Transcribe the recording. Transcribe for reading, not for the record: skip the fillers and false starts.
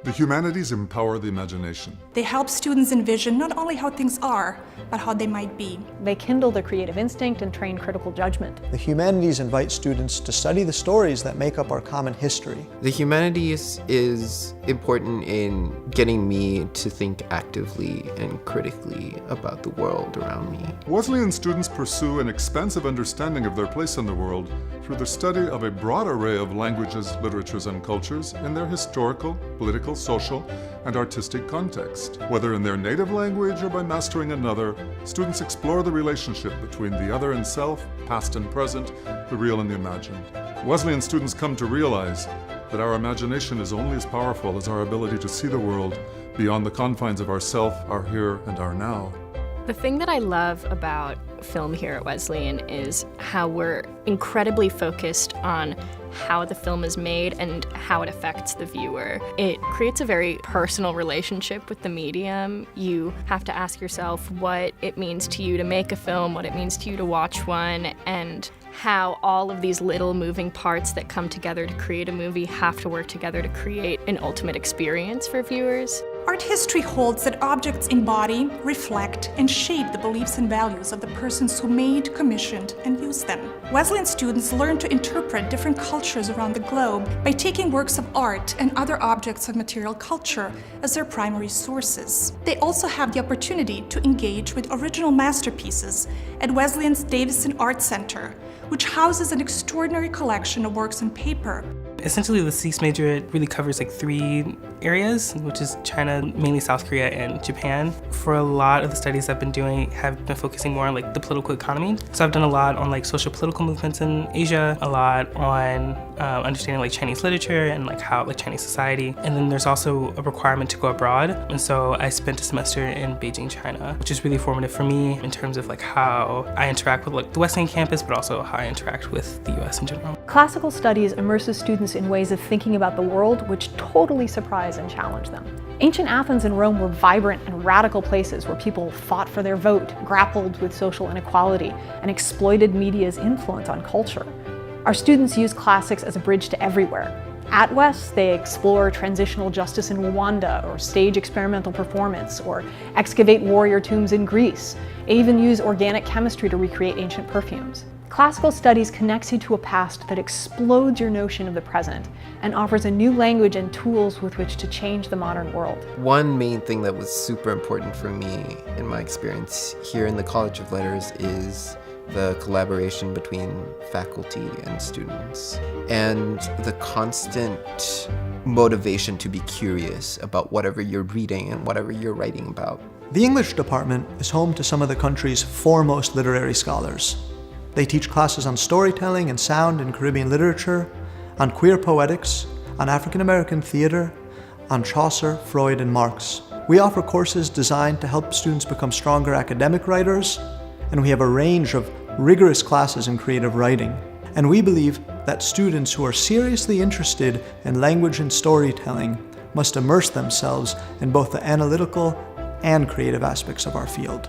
The humanities empower the imagination. They help students envision not only how things are, but how they might be. They kindle the creative instinct and train critical judgment. The humanities invite students to study the stories that make up our common history. The humanities is important in getting me to think actively and critically about the world around me. Wesleyan students pursue an expansive understanding of their place in the world through the study of a broad array of languages, literatures, and cultures in their historical, political, social, and artistic context. Whether in their native language or by mastering another, students explore the relationship between the other and self, past and present, the real and the imagined. Wesleyan students come to realize that our imagination is only as powerful as our ability to see the world beyond the confines of our self, our here, and our now. The thing that I love about film here at Wesleyan is how we're incredibly focused on how the film is made and how it affects the viewer. It creates a very personal relationship with the medium. You have to ask yourself what it means to you to make a film, what it means to you to watch one, and how all of these little moving parts that come together to create a movie have to work together to create an ultimate experience for viewers. Art history holds that objects embody, reflect, and shape the beliefs and values of the persons who made, commissioned, and used them. Wesleyan students learn to interpret different cultures around the globe by taking works of art and other objects of material culture as their primary sources. They also have the opportunity to engage with original masterpieces at Wesleyan's Davison Art Center, which houses an extraordinary collection of works on paper. Essentially, the CEAS major really covers like 3 areas, which is China, mainly South Korea, and Japan. For a lot of the studies I've been doing have been focusing more on like the political economy. So I've done a lot on like social political movements in Asia, a lot on understanding like Chinese literature and like how like Chinese society. And then there's also a requirement to go abroad. And so I spent a semester in Beijing, China, which is really formative for me in terms of like how I interact with like the Wesleyan campus, but also how I interact with the US in general. Classical studies immerses students in ways of thinking about the world which totally surprise and challenge them. Ancient Athens and Rome were vibrant and radical places where people fought for their vote, grappled with social inequality, and exploited media's influence on culture. Our students use classics as a bridge to everywhere. At West, they explore transitional justice in Rwanda, or stage experimental performance, or excavate warrior tombs in Greece. They even use organic chemistry to recreate ancient perfumes. Classical studies connects you to a past that explodes your notion of the present and offers a new language and tools with which to change the modern world. One main thing that was super important for me in my experience here in the College of Letters is the collaboration between faculty and students, and the constant motivation to be curious about whatever you're reading and whatever you're writing about. The English department is home to some of the country's foremost literary scholars. They teach classes on storytelling and sound in Caribbean literature, on queer poetics, on African American theater, on Chaucer, Freud, and Marx. We offer courses designed to help students become stronger academic writers, and we have a range of rigorous classes in creative writing. And we believe that students who are seriously interested in language and storytelling must immerse themselves in both the analytical and creative aspects of our field.